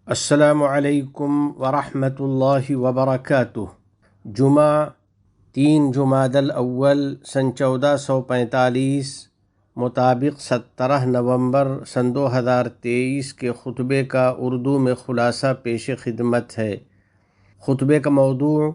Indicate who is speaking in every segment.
Speaker 1: السلام علیکم ورحمۃ اللہ وبرکاتہ۔ جمعہ 3 جمادی الاول سن 1445 مطابق 17 نومبر سن 2023 کے خطبے کا اردو میں خلاصہ پیش خدمت ہے۔ خطبے کا موضوع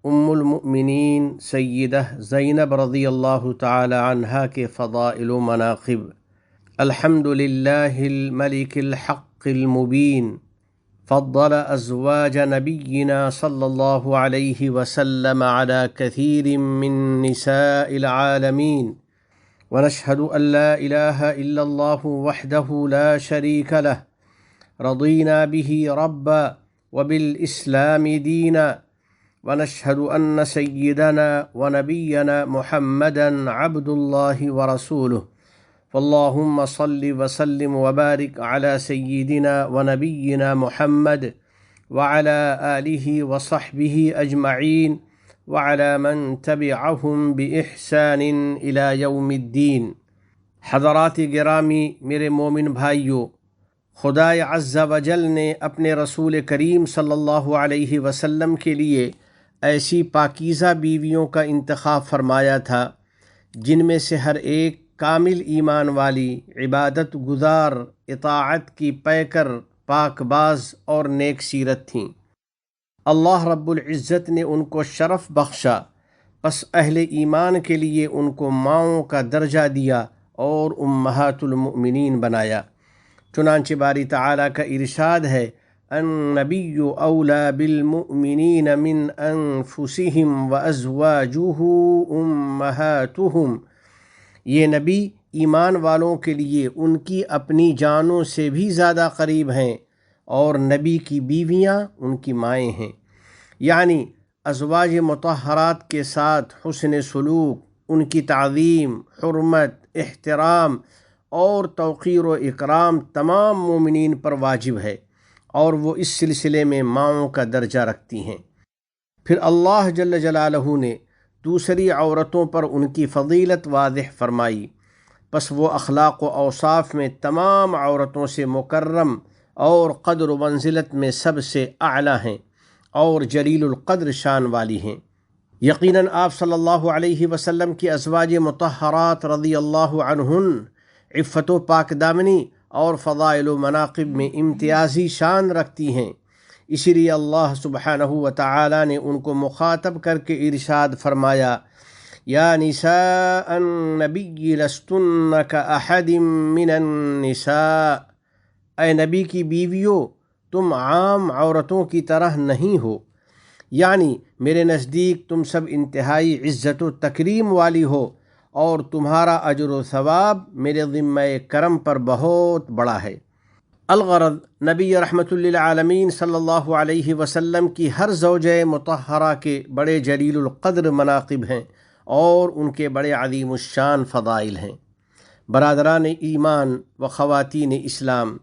Speaker 1: ام المؤمنین سیدہ زینب رضی اللہ تعالی عنہا کے فضائل و مناقب۔ الحمد للہ الملک الحق المبین فضل ازواج نبینا صلی اللہ علیہ وسلم على كثير من نساء العالمین ونشهد ان لا الہ الا اللہ وحده لا شریک له رضینا به ربا وبالاسلام دینا ونشهد ان سیدنا ونبینا محمدا عبد اللہ ورسولہ فاللہم صل وسلم وبارک علی سیدنا ونبینا محمد وعلی آلہ وصحبہ اجمعین وعلی من تبعہم بإحسان الی یوم الدین۔ حضرات گرامی، میرے مومن بھائیو، خدائے عز و جل نے اپنے رسول کریم صلی اللہ علیہ وسلم کے لیے ایسی پاکیزہ بیویوں کا انتخاب فرمایا تھا جن میں سے ہر ایک کامل ایمان والی، عبادت گزار، اطاعت کی پیکر، پاک باز اور نیک سیرت تھیں۔ اللہ رب العزت نے ان کو شرف بخشا، پس اہل ایمان کے لیے ان کو ماؤں کا درجہ دیا اور امہات المؤمنین بنایا۔ چنانچہ باری تعالیٰ کا ارشاد ہے، النبی اولیٰ بالمؤمنین من انفسہم وازواجہ امہاتہم۔ یہ نبی ایمان والوں کے لیے ان کی اپنی جانوں سے بھی زیادہ قریب ہیں، اور نبی کی بیویاں ان کی مائیں ہیں۔ یعنی ازواج مطہرات کے ساتھ حسن سلوک، ان کی تعظیم، حرمت، احترام اور توقیر و اکرام تمام مومنین پر واجب ہے، اور وہ اس سلسلے میں ماؤں کا درجہ رکھتی ہیں۔ پھر اللہ جل جلالہ نے دوسری عورتوں پر ان کی فضیلت واضح فرمائی، پس وہ اخلاق و اوصاف میں تمام عورتوں سے مکرم اور قدر و منزلت میں سب سے اعلیٰ ہیں اور جلیل القدر شان والی ہیں۔ یقیناً آپ صلی اللہ علیہ وسلم کی ازواج مطہرات رضی اللہ عنہن عفت و پاک دامنی اور فضائل و مناقب میں امتیازی شان رکھتی ہیں۔ اسی لیے اللہ سبحانہ و تعالی نے ان کو مخاطب کر کے ارشاد فرمایا، یا نساء النبی لستن کاحد من النساء۔ اے نبی کی بیویوں، تم عام عورتوں کی طرح نہیں ہو، یعنی میرے نزدیک تم سب انتہائی عزت و تکریم والی ہو، اور تمہارا اجر و ثواب میرے ذمہ کرم پر بہت بڑا ہے۔ الغرض، نبی رحمت للعالمین صلی اللہ علیہ وسلم کی ہر زوجہ مطہرہ کے بڑے جلیل القدر مناقب ہیں اور ان کے بڑے عظیم الشان فضائل ہیں۔ برادران ایمان و خواتین اسلام،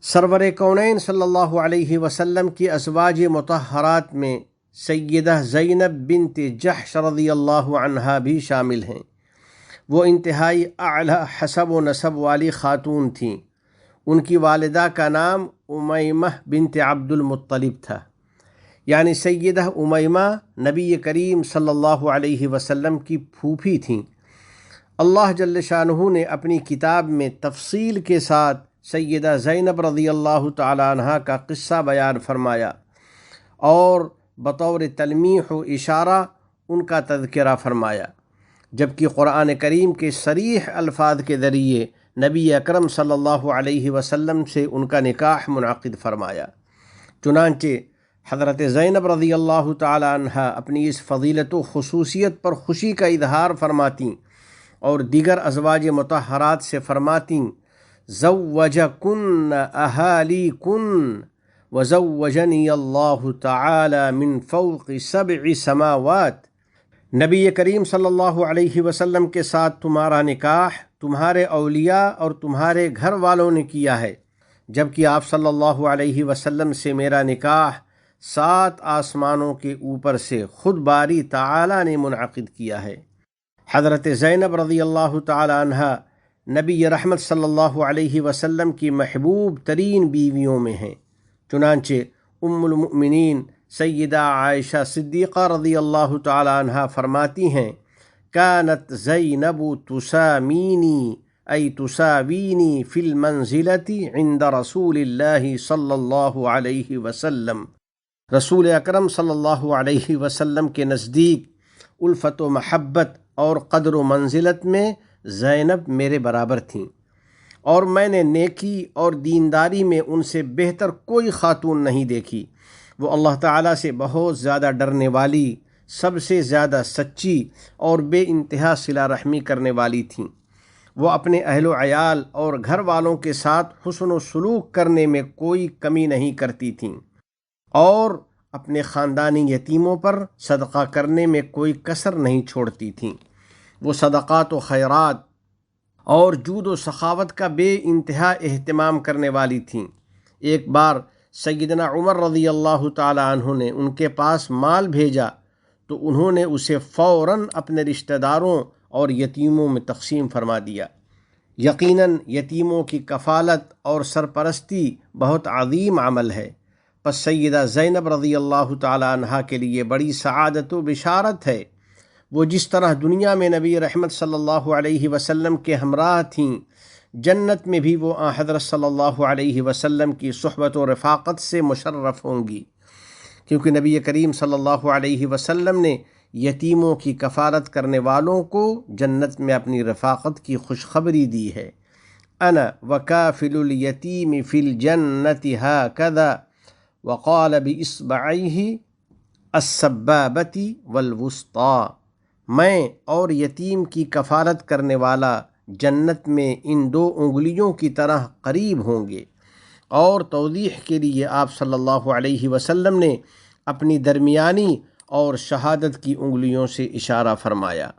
Speaker 1: سرور کونین صلی اللہ علیہ وسلم کی ازواج مطہرات میں سیدہ زینب بنت جحش رضی اللہ عنہا بھی شامل ہیں۔ وہ انتہائی اعلیٰ حسب و نسب والی خاتون تھیں۔ ان کی والدہ کا نام امیمہ بنت عبد المطلب تھا، یعنی سیدہ امیمہ نبی کریم صلی اللہ علیہ وسلم کی پھوپھی تھیں۔ اللہ جل شانہ نے اپنی کتاب میں تفصیل کے ساتھ سیدہ زینب رضی اللہ تعالی عنہا کا قصہ بیان فرمایا، اور بطور تلمیح و اشارہ ان کا تذکرہ فرمایا، جبکہ قرآن کریم کے صریح الفاظ کے ذریعے نبی اکرم صلی اللہ علیہ وسلم سے ان کا نکاح منعقد فرمایا۔ چنانچہ حضرت زینب رضی اللہ تعالی عنہ اپنی اس فضیلت و خصوصیت پر خوشی کا اظہار فرماتیں اور دیگر ازواج مطہرات سے فرماتیں، زوجکن اہالیکن وزوجنی اللہ تعالی من فوق 7 سماوات۔ نبی کریم صلی اللہ علیہ وسلم کے ساتھ تمہارا نکاح تمہارے اولیاء اور تمہارے گھر والوں نے کیا ہے، جبکہ آپ صلی اللہ علیہ وسلم سے میرا نکاح 7 آسمانوں کے اوپر سے خود باری تعالی نے منعقد کیا ہے۔ حضرت زینب رضی اللہ تعالی عنہا نبی رحمت صلی اللہ علیہ وسلم کی محبوب ترین بیویوں میں ہیں۔ چنانچہ ام المؤمنین سیدہ عائشہ صدیقہ رضی اللہ تعالی عنہا فرماتی ہیں کانت زینب تسامینی ای تساوینی فی المنزلۃ عند رسول اللہ صلی اللہ علیہ وسلم، رسول اکرم صلی اللہ علیہ وسلم کے نزدیک الفت و محبت اور قدر و منزلت میں زینب میرے برابر تھیں، اور میں نے نیکی اور دینداری میں ان سے بہتر کوئی خاتون نہیں دیکھی۔ وہ اللہ تعالیٰ سے بہت زیادہ ڈرنے والی، سب سے زیادہ سچی اور بے انتہا صلہ رحمی کرنے والی تھیں۔ وہ اپنے اہل و عیال اور گھر والوں کے ساتھ حسن و سلوک کرنے میں کوئی کمی نہیں کرتی تھیں، اور اپنے خاندانی یتیموں پر صدقہ کرنے میں کوئی کسر نہیں چھوڑتی تھیں۔ وہ صدقات و خیرات اور جود و سخاوت کا بے انتہا اہتمام کرنے والی تھیں۔ ایک بار سیدنا عمر رضی اللہ تعالی عنہ نے ان کے پاس مال بھیجا تو انہوں نے اسے فوراً اپنے رشتہ داروں اور یتیموں میں تقسیم فرما دیا۔ یقیناً یتیموں کی کفالت اور سرپرستی بہت عظیم عمل ہے، پس سیدہ زینب رضی اللہ تعالی عنہا کے لیے بڑی سعادت و بشارت ہے۔ وہ جس طرح دنیا میں نبی رحمت صلی اللہ علیہ وسلم کے ہمراہ تھیں، جنت میں بھی وہ حضرت صلی اللہ علیہ وسلم کی صحبت و رفاقت سے مشرف ہوں گی، کیونکہ نبی کریم صلی اللہ علیہ وسلم نے یتیموں کی کفالت کرنے والوں کو جنت میں اپنی رفاقت کی خوشخبری دی ہے۔ انا وکافل الیتیم فی الجنت ہاکذا وقال باصبعیہ السبابۃ والوسطی، میں اور یتیم کی کفالت کرنے والا جنت میں ان دو انگلیوں کی طرح قریب ہوں گے۔ اور توضیح کے لیے آپ صلی اللہ علیہ وسلم نے اپنی درمیانی اور شہادت کی انگلیوں سے اشارہ فرمایا۔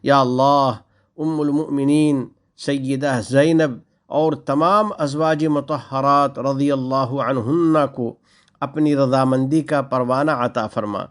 Speaker 1: یا اللہ، ام المؤمنین سیدہ زینب اور تمام ازواج مطہرات رضی اللہ عنہن کو اپنی رضامندی کا پروانہ عطا فرما،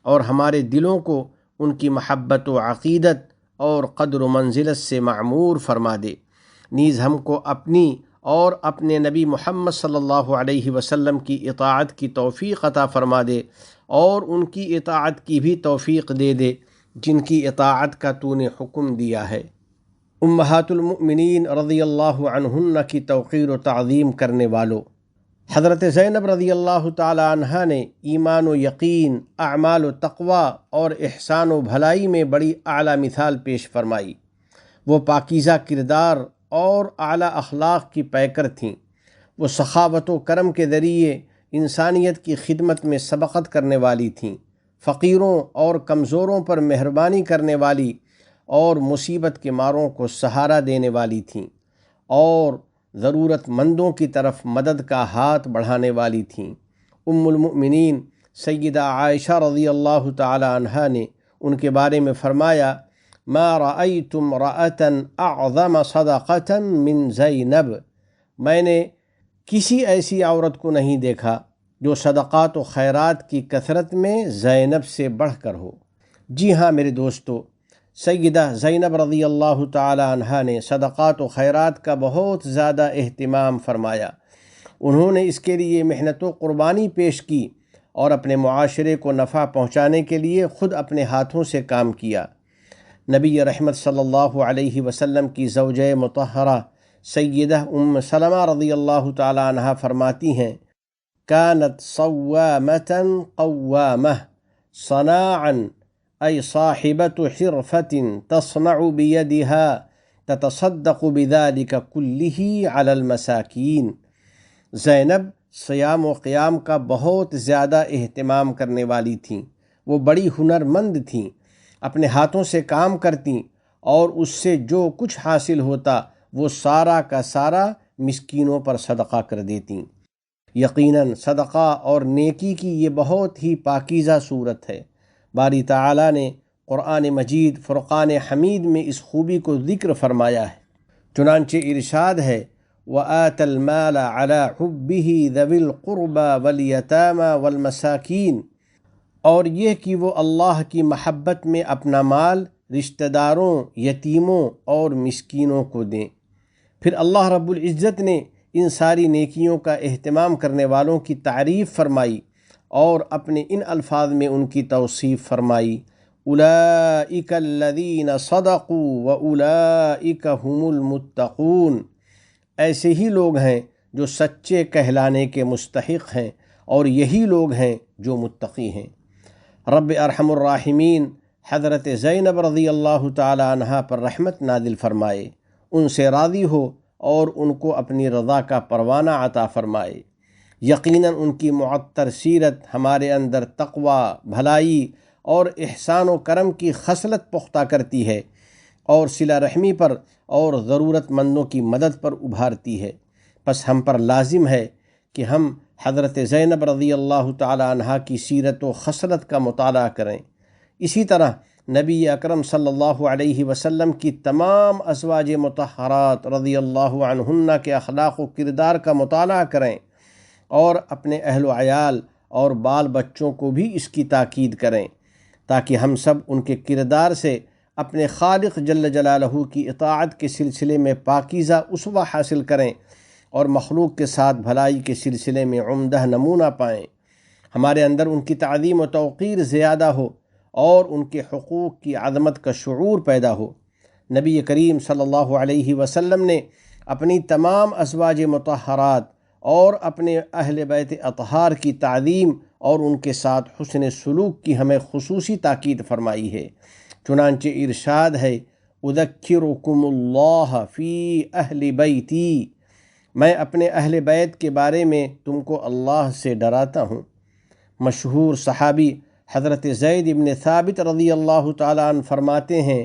Speaker 1: اور ہمارے دلوں کو ان کی محبت و عقیدت اور قدر و منزلت سے معمور فرما دے۔ نیز ہم کو اپنی اور اپنے نبی محمد صلی اللہ علیہ وسلم کی اطاعت کی توفیق عطا فرما دے، اور ان کی اطاعت کی بھی توفیق دے دے جن کی اطاعت کا تو نے حکم دیا ہے۔ امہات المؤمنین رضی اللہ عنہن کی توقیر و تعظیم کرنے والوں، حضرت زینب رضی اللہ تعالی عنہا نے ایمان و یقین، اعمال و تقوی اور احسان و بھلائی میں بڑی اعلیٰ مثال پیش فرمائی۔ وہ پاکیزہ کردار اور اعلیٰ اخلاق کی پیکر تھیں۔ وہ سخاوت و کرم کے ذریعے انسانیت کی خدمت میں سبقت کرنے والی تھیں، فقیروں اور کمزوروں پر مہربانی کرنے والی اور مصیبت کے ماروں کو سہارا دینے والی تھیں، اور ضرورت مندوں کی طرف مدد کا ہاتھ بڑھانے والی تھیں۔ ام المؤمنین سیدہ عائشہ رضی اللہ تعالی عنہا نے ان کے بارے میں فرمایا ما رأیت امرأة اعظم صدقة من زینب، میں نے کسی ایسی عورت کو نہیں دیکھا جو صدقات و خیرات کی کثرت میں زینب سے بڑھ کر ہو۔ جی ہاں میرے دوستو، سیدہ زینب رضی اللہ تعالی عنہا نے صدقات و خیرات کا بہت زیادہ اہتمام فرمایا۔ انہوں نے اس کے لیے محنت و قربانی پیش کی، اور اپنے معاشرے کو نفع پہنچانے کے لیے خود اپنے ہاتھوں سے کام کیا۔ نبی رحمت صلی اللہ علیہ وسلم کی زوجہ مطہرہ سیدہ ام سلمہ رضی اللہ تعالی عنہا فرماتی ہیں کانت صوامۃ قوامہ صناعا ای صاحبۃ حرفۃ تصنع بیدها تتصدق بذلک کلہ علی المساکین۔ زینب صیام و قیام کا بہت زیادہ اہتمام کرنے والی تھیں۔ وہ بڑی ہنرمند تھیں، اپنے ہاتھوں سے کام کرتیں، اور اس سے جو کچھ حاصل ہوتا وہ سارا کا سارا مسکینوں پر صدقہ کر دیتیں۔ یقیناً صدقہ اور نیکی کی یہ بہت ہی پاکیزہ صورت ہے۔ باری تعالیٰ نے قرآن مجید فرقان حمید میں اس خوبی کو ذکر فرمایا ہے، چنانچہ ارشاد ہے وَآتَى الْمَالَ عَلَى حُبِّهِ ذَوِي الْقُرْبَى وَالْيَتَامَى وَالْمَسَاكِينِ، اور یہ کہ وہ اللہ کی محبت میں اپنا مال رشتہ داروں، یتیموں اور مسکینوں کو دیں۔ پھر اللہ رب العزت نے ان ساری نیکیوں کا اہتمام کرنے والوں کی تعریف فرمائی اور اپنے ان الفاظ میں ان کی توصیف فرمائی، اولئک الذین صدقوا واولئک هم المتقون، ایسے ہی لوگ ہیں جو سچے کہلانے کے مستحق ہیں اور یہی لوگ ہیں جو متقی ہیں۔ رب ارحم الراحمین حضرت زینب رضی اللہ تعالی عنہا پر رحمت نازل فرمائے، ان سے راضی ہو اور ان کو اپنی رضا کا پروانہ عطا فرمائے۔ یقیناً ان کی معطر سیرت ہمارے اندر تقوی، بھلائی اور احسان و کرم کی خصلت پختہ کرتی ہے اور صلہ رحمی پر اور ضرورت مندوں کی مدد پر ابھارتی ہے۔ پس ہم پر لازم ہے کہ ہم حضرت زینب رضی اللہ تعالی عنہا کی سیرت و خصلت کا مطالعہ کریں۔ اسی طرح نبی اکرم صلی اللہ علیہ وسلم کی تمام ازواج مطہرات رضی اللہ عنہن کے اخلاق و کردار کا مطالعہ کریں اور اپنے اہل و عیال اور بال بچوں کو بھی اس کی تاکید کریں، تاکہ ہم سب ان کے کردار سے اپنے خالق جل جلالہ کی اطاعت کے سلسلے میں پاکیزہ اسوہ حاصل کریں اور مخلوق کے ساتھ بھلائی کے سلسلے میں عمدہ نمونہ پائیں۔ ہمارے اندر ان کی تعظیم و توقیر زیادہ ہو اور ان کے حقوق کی عظمت کا شعور پیدا ہو۔ نبی کریم صلی اللہ علیہ وسلم نے اپنی تمام ازواج مطہرات اور اپنے اہل بیت اطہار کی تعظیم اور ان کے ساتھ حسن سلوک کی ہمیں خصوصی تاکید فرمائی ہے۔ چنانچہ ارشاد ہے، اذکرکم اللہ فی اہل بیتی، میں اپنے اہل بیت کے بارے میں تم کو اللہ سے ڈراتا ہوں۔ مشہور صحابی حضرت زید بن ثابت رضی اللہ تعالیٰ عنہ فرماتے ہیں،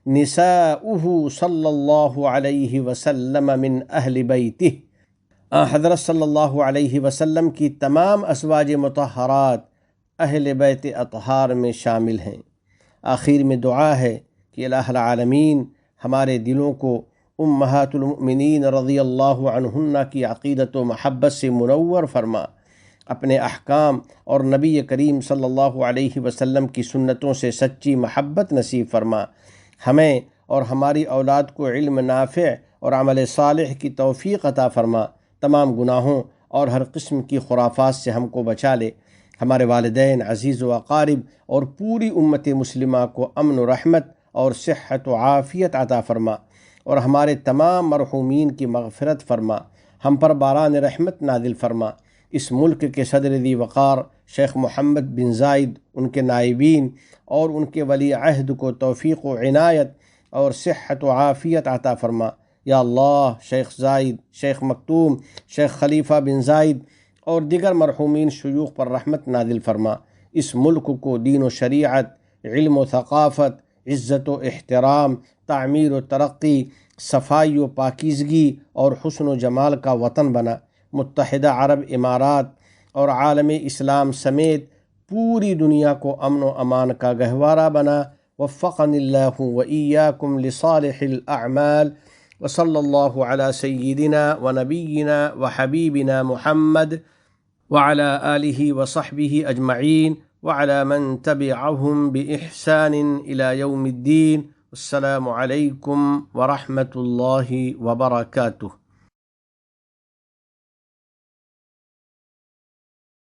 Speaker 1: نساؤہ صلی اللہ علیہ وسلم من اہل بیتہ، حضرت صلی اللہ علیہ وسلم کی تمام ازواج مطہرات اہل بیت اطہار میں شامل ہیں۔ آخر میں دعا ہے کہ الہ العالمین ہمارے دلوں کو امہات المؤمنین رضی اللہ عنہن کی عقیدت و محبت سے منور فرما، اپنے احکام اور نبی کریم صلی اللہ علیہ وسلم کی سنتوں سے سچی محبت نصیب فرما، ہمیں اور ہماری اولاد کو علم نافع اور عمل صالح کی توفیق عطا فرما، تمام گناہوں اور ہر قسم کی خرافات سے ہم کو بچا لے، ہمارے والدین، عزیز و اقارب اور پوری امت مسلمہ کو امن و رحمت اور صحت و عافیت عطا فرما، اور ہمارے تمام مرحومین کی مغفرت فرما، ہم پر باران رحمت نازل فرما۔ اس ملک کے صدر ذی وقار شیخ محمد بن زائد، ان کے نائبین اور ان کے ولی عہد کو توفیق و عنایت اور صحت و عافیت عطا فرما۔ یا اللہ، شیخ زائد، شیخ مکتوم، شیخ خلیفہ بن زائد اور دیگر مرحومین شیوخ پر رحمت نازل فرما۔ اس ملک کو دین و شریعت، علم و ثقافت، عزت و احترام، تعمیر و ترقی، صفائی و پاکیزگی اور حسن و جمال کا وطن بنا۔ متحدہ عرب امارات اور عالم اسلام سمیت پوری دنیا کو امن و امان کا گہوارہ بنا۔ وفقنی اللہ و ایاکم لصالح الاعمال، وصلی اللہ علی سیدنا و نبینا و حبیبنا محمد وعلى آلہ وصحبہ اجمعین وعلى من تبعهم بإحسان إلى يوم الدین۔ السلام علیکم ورحمۃ اللہ وبرکاتہ۔